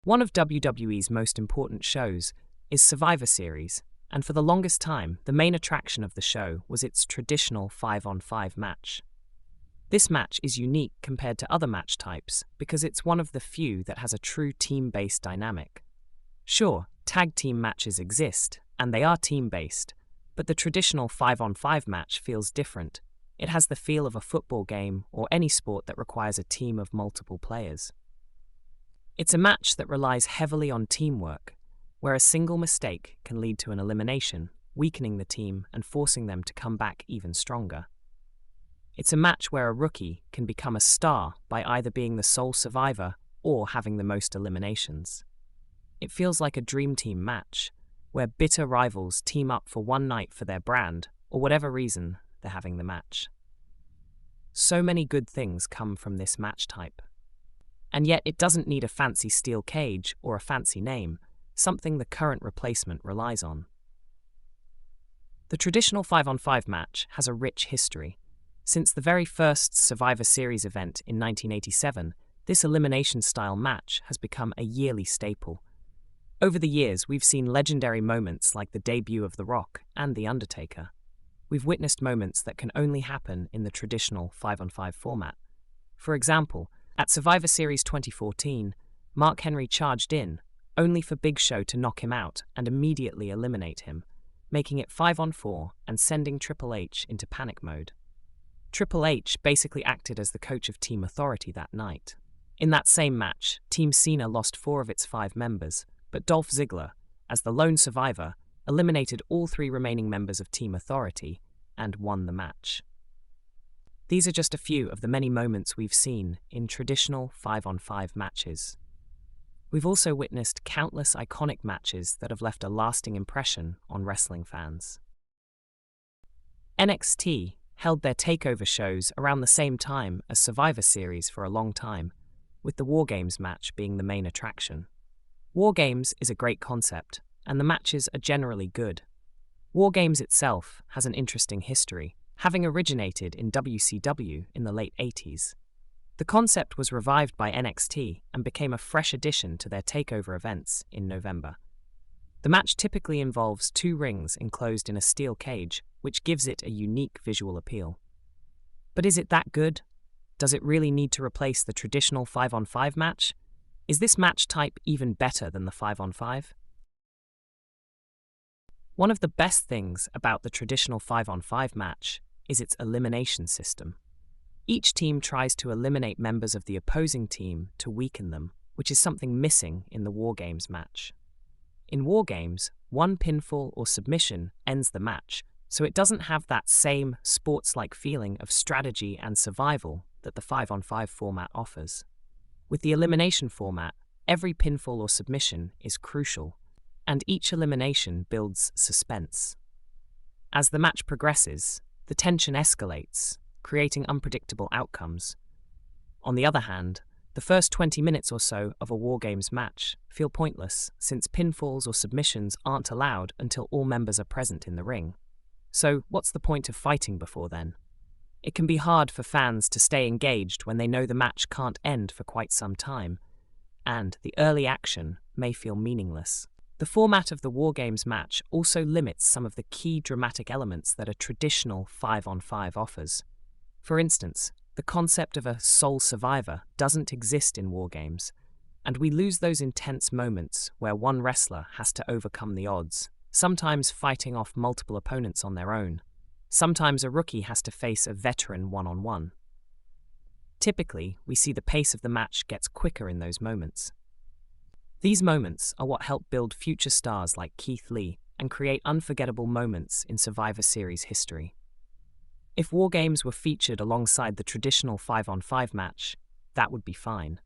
One of WWE's most important shows is Survivor Series, and for the longest time, the main attraction of the show was its traditional 5-on-5 match. This match is unique compared to other match types because it's one of the few that has a true team-based dynamic. Sure, tag team matches exist, and they are team-based, but the traditional 5-on-5 match feels different. It has the feel of a football game or any sport that requires a team of multiple players. It's a match that relies heavily on teamwork, where a single mistake can lead to an elimination, weakening the team and forcing them to come back even stronger. It's a match where a rookie can become a star by either being the sole survivor or having the most eliminations. It feels like a dream team match, where bitter rivals team up for one night for their brand, or whatever reason they're having the match. So many good things come from this match type. And yet it doesn't need a fancy steel cage or a fancy name, something the current replacement relies on. The traditional 5-on-5 match has a rich history. Since the very first Survivor Series event in 1987, this elimination-style match has become a yearly staple. Over the years, we've seen legendary moments like the debut of The Rock and The Undertaker. We've witnessed moments that can only happen in the traditional 5-on-5 format. For example, at Survivor Series 2014, Mark Henry charged in, only for Big Show to knock him out and immediately eliminate him, making it 5-on-4 and sending Triple H into panic mode. Triple H basically acted as the coach of Team Authority that night. In that same match, Team Cena lost 4 of its 5 members, but Dolph Ziggler, as the lone survivor, eliminated all 3 remaining members of Team Authority and won the match. These are just a few of the many moments we've seen in traditional 5-on-5 matches. We've also witnessed countless iconic matches that have left a lasting impression on wrestling fans. NXT held their takeover shows around the same time as Survivor Series for a long time, with the wargames match being the main attraction. Wargames is a great concept, and the matches are generally good. Wargames itself has an interesting history, having originated in WCW in the late 80s. The concept was revived by NXT and became a fresh addition to their takeover events in November. The match typically involves 2 rings enclosed in a steel cage, which gives it a unique visual appeal. But is it that good? Does it really need to replace the traditional 5-on-5 match? Is this match type even better than the 5-on-5? One of the best things about the traditional 5-on-5 match is its elimination system. Each team tries to eliminate members of the opposing team to weaken them, which is something missing in the wargames match. In wargames, one pinfall or submission ends the match, so it doesn't have that same sports-like feeling of strategy and survival that the 5-on-5 format offers. With the elimination format, every pinfall or submission is crucial, and each elimination builds suspense. As the match progresses, the tension escalates, creating unpredictable outcomes. On the other hand, the first 20 minutes or so of a wargames match feel pointless since pinfalls or submissions aren't allowed until all members are present in the ring. So, what's the point of fighting before then? It can be hard for fans to stay engaged when they know the match can't end for quite some time, and the early action may feel meaningless. The format of the wargames match also limits some of the key dramatic elements that a traditional 5-on-5 offers. For instance, the concept of a sole survivor doesn't exist in wargames, and we lose those intense moments where one wrestler has to overcome the odds, sometimes fighting off multiple opponents on their own. Sometimes a rookie has to face a veteran one-on-one. Typically, we see the pace of the match gets quicker in those moments. These moments are what help build future stars like Keith Lee and create unforgettable moments in Survivor Series history. If wargames were featured alongside the traditional 5-on-5 match, that would be fine.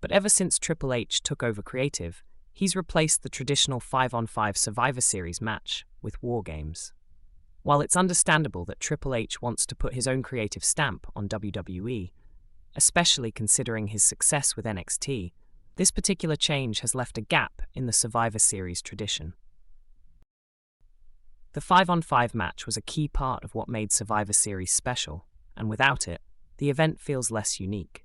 But ever since Triple H took over creative, he's replaced the traditional 5-on-5 Survivor Series match with wargames. While it's understandable that Triple H wants to put his own creative stamp on WWE, especially considering his success with NXT, this particular change has left a gap in the Survivor Series tradition. The 5-on-5 match was a key part of what made Survivor Series special, and without it, the event feels less unique.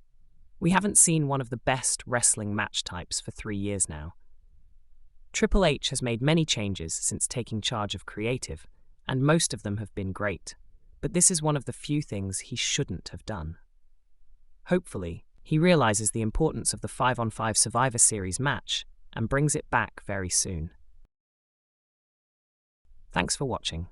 We haven't seen one of the best wrestling match types for 3 years now. Triple H has made many changes since taking charge of creative, and most of them have been great. But this is one of the few things he shouldn't have done. Hopefully, he realizes the importance of the 5-on-5 Survivor Series match and brings it back very soon. Thanks for watching.